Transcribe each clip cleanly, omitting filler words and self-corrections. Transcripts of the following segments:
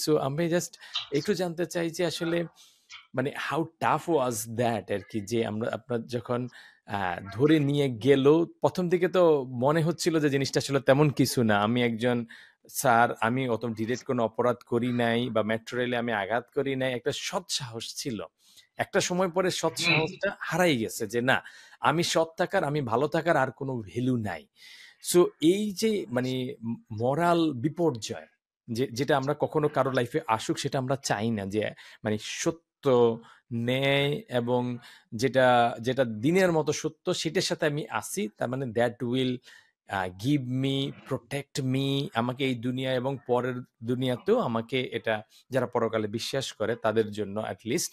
So আমি just একটু জানতে চাই যে আসলে মানে হাউ টাফ ওয়াজ দ্যাট আর কি, যে আমরা আপনার যখন ধরে নিয়ে গেল, প্রথম দিকে তো মনে হচ্ছিল যে জিনিসটা আসলে তেমন কিছু না, আমি একজন স্যার, আমি অত ডিরেক্ট কোনো অপরাধ করি নাই বা মেট্রো রেলে আমি আঘাত করি নাই, একটা সৎ সাহস ছিল। একটা সময় পরে সৎ সাহসটা হারাই গেছে, যে না, আমি সৎ থাকার, আমি ভালো থাকার আর কোনো ভ্যালু নাই। সো এই যে মানে মরাল বিপর্যয়, যেটা আমরা কখনো কারো লাইফে আসুক সেটা আমরা চাই না, যে মানে সত্য, ন্যায় এবং যেটা যেটা দিনের মতো সত্য সেটার সাথে আমি আসি, তার মানে that will give me, protect me, আমাকে এই দুনিয়া এবং পরের দুনিয়াতেও আমাকে এটা, যারা পরকালে বিশ্বাস করে তাদের জন্য অ্যাটলিস্ট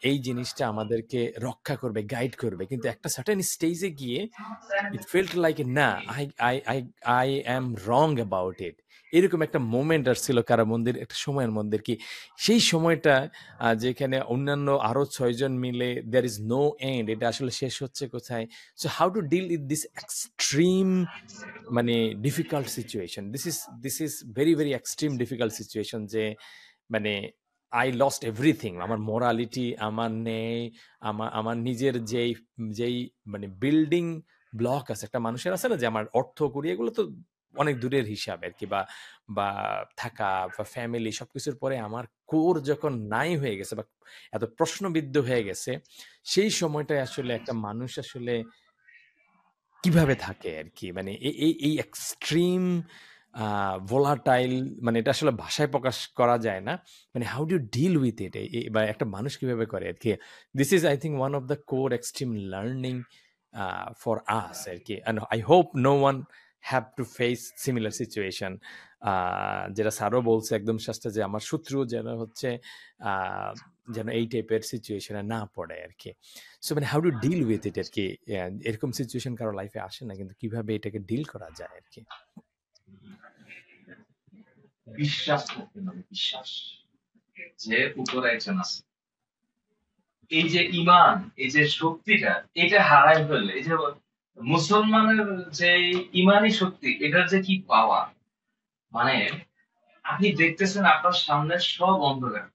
এই জিনিসটা আমাদেরকে রক্ষা করবে, গাইড করবে। কিন্তু একটা সার্টেন স্টেজে গিয়ে ইট ফেল্ট লাইক না, I I I I am wrong about it, এরকম একটা মোমেন্ট আসছিল কারামন্দির একটা সময়ের মধ্যে কি, সেই সময়টা যেখানে অন্যান্য আরো 6 জন মিলে দেয়ার ইজ নো এন্ড, এটা আসলে শেষ হচ্ছে কোথায়। So how to deal with this extreme মানে difficult situation, this is very very extreme difficult situation, যে মানে আই লস্ট এভরিথিং, আমার মোরালিটি, আমার ন্যায়, আমার আমার নিজের যেই যেই মানে বিল্ডিং ব্লক আছে একটা মানুষের, আছে না, যে আমার অর্থ করি, এগুলো তো অনেক দূরের হিসাব আর কি, বা বা থাকা বা ফ্যামিলি সবকিছুর পরে আমার কোর যখন নাই হয়ে গেছে বা এত প্রশ্নবিদ্ধ হয়ে গেছে, সেই সময়টায় আসলে একটা মানুষ আসলে কিভাবে থাকে আর কি, মানে এই এই এই এক্সট্রিম ভোলাটাইল, মানে এটা আসলে ভাষায় প্রকাশ করা যায় না, মানে how do deal with it, বা একটা মানুষ কিভাবে করে আর কি। This is I think one of the core extreme learning for us আর কি, and I hope no one have to face similar situation. যেটা স্যারও বলছে একদম শেষে, যে আমার শত্রু যেন হচ্ছে যেন এই টাইপের সিচুয়েশনে না পড়ে আর কি। সো মানে how to deal with it আর কি, এরকম সিচুয়েশন কারো লাইফে আসে না, কিন্তু কিভাবে এটাকে ডিল করা যায় আর কি। বিশ্বাস করতে হবে, বিশ্বাস যে উপরে একজন আছে। এই যে ইমান, এই যে শক্তিটা, এটা হারাই ফেললে, এই যে মুসলমানের যে ইমানি শক্তি, এটার যে কি পাওয়া, মানে আপনি দেখতেছেন আপনার সামনে সব অন্ধকার,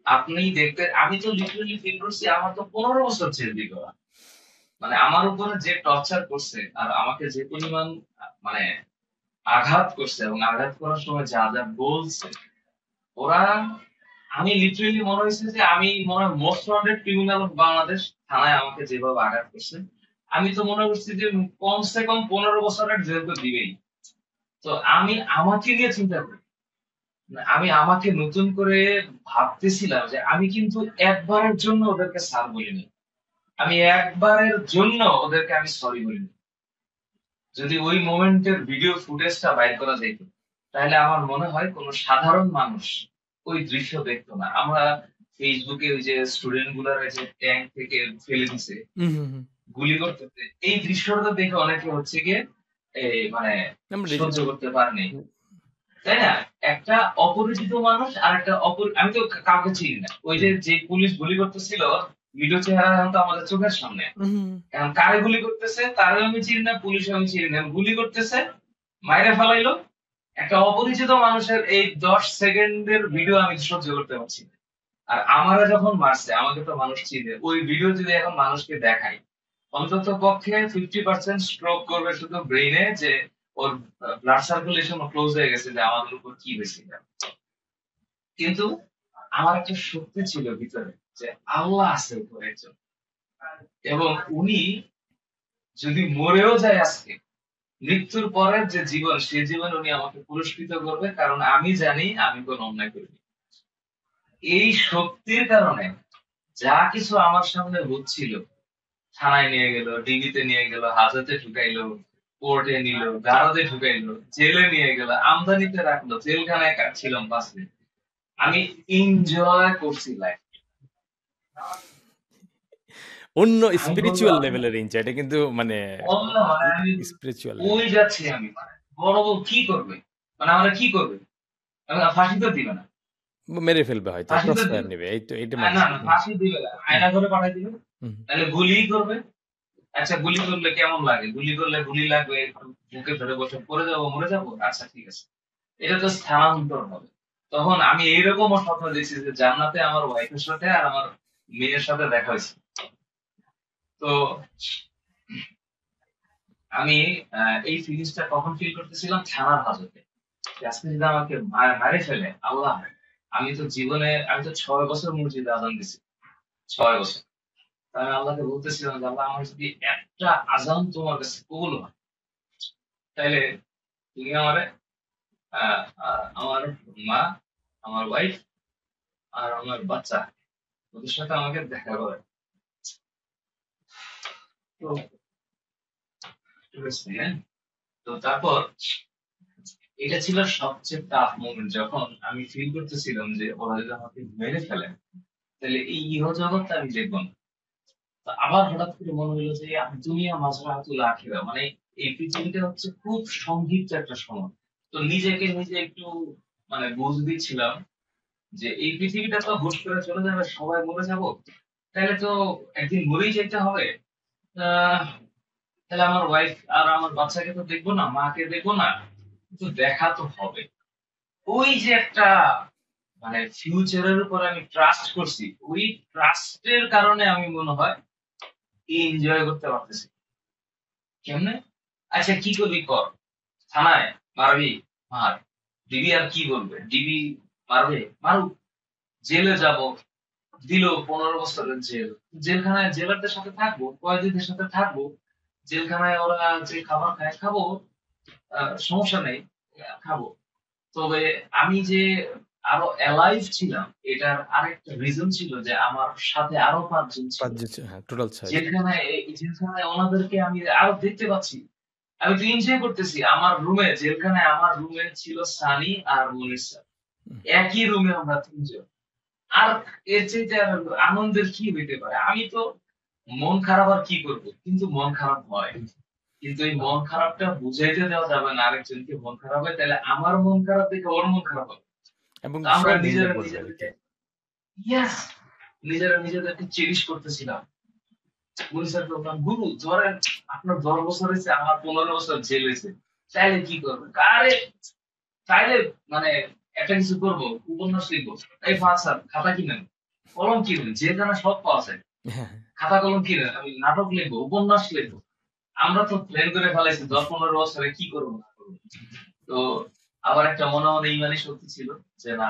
আপনি দেখতে, আমি তো লিটারালি ফিল করছি আমার তো 15 বছর জেলদি করা, মানে আমার উপরে যে টর্চার করছে আর আমাকে যে পরিমাণ মানে আঘাত করছে, এবং আঘাত করার সময় যা যা বলছে ওরা, আমি লিটারেলি মনে হয়েছে যে আমি মনে হয় most wanted criminal of Bangladesh, থানায় আমাকে যেভাবে আঘাত করছে, আমি তো মনে করছি যে কমসে কম 15 বছরের জেল তো দিবেই। তো আমি আমাকে নিয়ে চিন্তা করি, আমি আমাকে নতুন করে ভাবতেছিলাম যে আমি কিন্তু একবারের জন্য ওদেরকে স্যার বলিনি, আমি একবারের জন্য ওদেরকে আমি সরি বলিনি। যদি ওই মোমেন্টের ভিডিও ফুটেজটা বাইর করা যেত, তাহলে আমার মনে হয় কোনো সাধারণ মানুষ ওই দৃশ্য দেখতো না। আমরা ফেসবুকে ওই যে স্টুডেন্ট গুলার যে ট্যাঙ্ক থেকে ফেলে দিছে গুলি করতেছে, এই দৃশ্যটা দেখে অনেকে হচ্ছে গিয়ে মানে সহ্য করতে পারেনি, তাই না? একটা অপরিচিত মানুষ আর একটা আমি তো কাউকে চিনি না, ওই যে যে পুলিশ গুলি করতেছিল ভিডিও চেহারা এখন তো আমাদের চোখের সামনে, এখন কারে গুলি করতেছে তারও আমি চিনি না, পুলিশও আমি চিনি না, গুলি করতেছে, মাইরে ফেলাইলো, একটা অপরিচিত মানুষের এই 10 সেকেন্ডের ভিডিও আমি সহ্য করতে পারছি না। আর আমারা যখন মারছে, আমাকে তো মানুষ চিনে, ওই ভিডিও যদি এখন মানুষকে দেখাই, অন্তত পক্ষে 50% স্ট্রোক করবে শুধু ব্রেইনে, যে ওর ব্লাড সার্কুলেশন ক্লোজ হয়ে গেছে, যে আমাদের উপর কি হয়েছে। কিন্তু আমার একটা শক্তি ছিল ভিতরে, যে আল্লাহ আছে উপরে একজন, এবং উনি যদি মরেও যায় আজকে, মৃত্যুর পরের যে জীবন, সেই জীবন উনি আমাকে পুরস্কৃত করবে, কারণ আমি জানি আমি কোন অন্যায় করিনি। এই শক্তির কারণে যা কিছু আমার সামনে হচ্ছিল, থানায় নিয়ে গেল, ডিবিতে নিয়ে গেল, হাজতে ঢুকাইলো, কোর্টে নিল, গারদে ঢুকাইলো, জেলে নিয়ে গেল, আমদানিতে রাখলো, জেলখানায় কাটছিলাম 5 দিন, আমি এনজয় করছি লাইফ। অন্য স্পিরিচুয়াল লেভেলের এনজয়, এটা কিন্তু মানে স্পিরিচুয়াল ওই যাচ্ছি আমি, বড় বউ কি করবে, মানে আমরা কি করবে, ফাঁসি তো দিবে না, মেরে ফেলবে হয়তো, ফাঁসি তো ক্রস ফায়ার দিবে নেবে, এই তো এটা না, মানছি। না ফাঁসি দিবে না, আয়না করে পাঠাই দিবে, তাহলে গুলিই করবে। আচ্ছা গুলি করলে কেমন লাগে, গুলি করলে গুলি লাগবে, বুকে ধরে বসে পড়ে যাবো, মরে যাবো, আচ্ছা ঠিক আছে, এটা তো স্থানান্তর হবে। তখন আমি এইরকমও স্বপ্ন দেখছি যে জান্নাতে আমার ওয়াইফের সাথে আর আমার মেয়ের সাথে দেখা হয়েছে। তো আমি এই ফিলিংসটা কখন ফিল করতেছিলাম, থানার হাজতে। আজকে যদি আমাকে মারে ফেলে আল্লাহ, আমি তো 6 বছর মসজিদে আজান দিছি, 6 বছর। তা আমি আল্লাহকে বলতেছিলাম যে আল্লাহ, আমার যদি একটা আজান তোমার কাছে কবুল হয়, তাহলে তুমি আমারে আমার মা, আমার ওয়াইফ আর আমার বাচ্চা, ওদের সাথে আমাকে দেখা করে। তো ঠিক আছে, হ্যাঁ? তো তারপর এটা ছিল সবচেয়ে টাফ মোমেন্ট, যখন আমি ফিল করতেছিলাম যে ওরা যদি আমাকে মেরে ফেলে, তাহলে এই ইহজগৎটা আমি দেখবো না। তো আবার হঠাৎ করে মনে হলো যে দুনিয়া মাজরাতুল আখিরা, মানে এই পৃথিবীটা হচ্ছে খুব সংক্ষিপ্ত একটা সময়। তো নিজেকে নিজে একটু মানে বুঝ দিচ্ছিলাম যে এই পৃথিবীটা তো হুট করে চলে যাবে, সবাই মরে যাব, তাহলে তো একদিন মরেই যেতে হবে। আহ, তাহলে আমার ওয়াইফ আর আমার বাচ্চাকে তো দেখবো না, মাকে দেখবো না, কিন্তু দেখা তো হবে। ওই যে একটা মানে ফিউচারের উপর আমি ট্রাস্ট করছি, ওই ট্রাস্টের কারণে আমি মনে হয় এনজয় করতে পারতেছি। কেমনে? আচ্ছা, কি করবি কর, থানায় মারবি, মার, ডিবি আর কি বলবে, ডিবি মারবে, মারুক, জেলে যাব, দিল 15 বছরের জেল, জেলখানায় জেলারদের সাথে থাকবো, কয়েদিদের সাথে থাকবো, জেলখানায় ওরা যে খাবার খায় খাবো, সমস্যা নেই, খাবো। তবে আমি যে আরো অ্যালাইভ ছিলাম, এটার আরেকটা রিজন ছিল যে আমার সাথে আরো 5 জন ছিল। 5 জন, হ্যাঁ, টোটাল 6 জন। জেলখানায় ওনাদেরকে আমি আরো দেখতে পাচ্ছি, আমি তো এনজয় করতেছি। আমার রুমে ছিল সানি আর মনির স্যার, হুম। একই রুমে আমরা 3 জন। আর এর চাইতে আর আনন্দের কি হইতে পারে? আমি তো মন খারাপ আর কি করব, কিন্তু মন খারাপ হয়। কিন্তু এই মন খারাপটা বুঝাইতে দেওয়া যাবে না আরেকজনকে, মন খারাপ হয় তাহলে আমার মন খারাপ দেখে ওর মন খারাপ হবে। এবং তো আমরা সবাই ভেঙে নিজেরা পড়বে নিজেদেরকে, আরকি। ইয়াস, নিজেরা নিজেদেরকে চেরিশ করতেছিলাম। মনে স্যার বললাম, গুরু ধরেন আপনার 10 বছর হয়েছে, আমার 15 বছর জেল হয়েছে, চাইলে কি করবেন? আরে চাইলে মানে একটা কিছু করবো, উপন্যাস লিখবো। এই ফাঁস স্যার, খাতা কিনেন, কলম কিনেন, যেখানে সব পাওয়া যায়, হ্যাঁ, খাতা কলম কিনেন, আমি নাটক লিখবো, উপন্যাস লিখবো। আমরা তো প্ল্যান করে ফেলাইছি 10-15 বছরে কি করবো না করবো। তো আবার একটা মনে মনে ইমানি শক্তি ছিল যে না,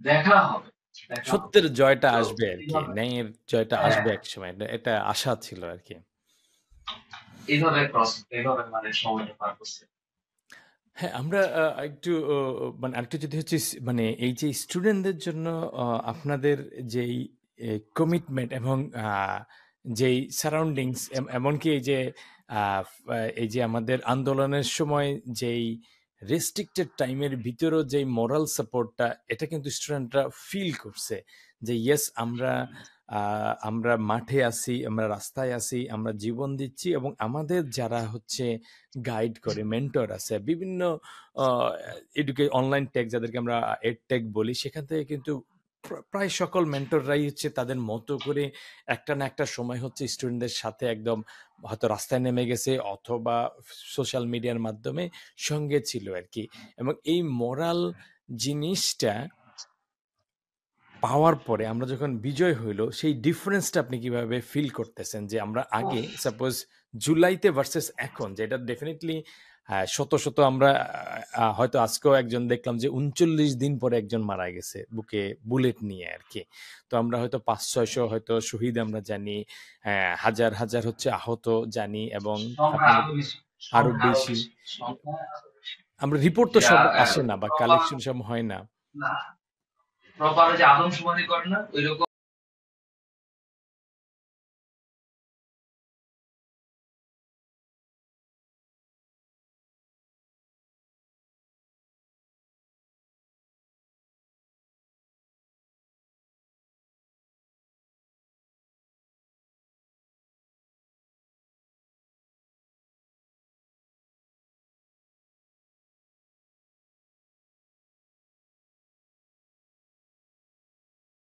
দেখা হবে, দেখা হবে। সত্যের জয়টা তো আসবে আরকি। এইভাবে, ন্যায়ের জয়টা হ্যাঁ, আসবে একসময়। এটা আশা ছিল আরকি। এইভাবে মানে সময়টা পার করছে। হ্যাঁ, আমরা একটু মানে আরেকটু যদি হচ্ছে মানে এই যে স্টুডেন্টদের জন্য আপনাদের যেই কমিটমেন্ট এবং যেই সারাউন্ডিংস, এমনকি এই যে এই যে আমাদের আন্দোলনের সময় যেই রেস্ট্রিক্টেড টাইমের ভিতরেও যেই মোরাল সাপোর্টটা, এটা কিন্তু স্টুডেন্টরা ফিল করছে যে ইয়েস, আমরা মাঠে আছি, আমরা রাস্তায় আছি, আমরা জীবন দিচ্ছি, এবং আমাদের যারা হচ্ছে গাইড করে, মেন্টর আছে বিভিন্ন অনলাইন টেক, যাদেরকে আমরা এডটেক বলি, সেখান থেকে কিন্তু প্রায় সকল মেন্টররাই হচ্ছে তাদের মতো করে একটা না একটা সময় হচ্ছে স্টুডেন্টদের সাথে একদম হয়তো রাস্তায় নেমে গেছে, অথবা সোশ্যাল মিডিয়ার মাধ্যমে সঙ্গে ছিল আর কি। এবং এই মোরাল জিনিসটা পাওয়ার পরে আমরা যখন বিজয় হইল, সেই ডিফারেন্সটা আপনি কিভাবে ফিল করতেছেন? যে আমরা আগে সাপোজ জুলাইতে ভার্সেস এখন, যেটা ডেফিনেটলি শত শত আমরা হয়তো আজকেও একজন দেখলাম যে 39 দিন পরে একজন মারা গেছে বুকে বুলেট নিয়ে আর কি। তো আমরা হয়তো 500-600 হয়তো শহীদ আমরা জানি, হাজার হাজার হচ্ছে আহত জানি, এবং সংখ্যা আপনার আরো বেশি, আরো সংখ্যা আরো বেশি। বেশি, সংখ্যা আরো বেশি। আমরা রিপোর্ট তো যা সব আসে না, বা প্রপার কালেকশন সব হয় না। না, প্রপার যে আদমশুমারি করে না ওইরকম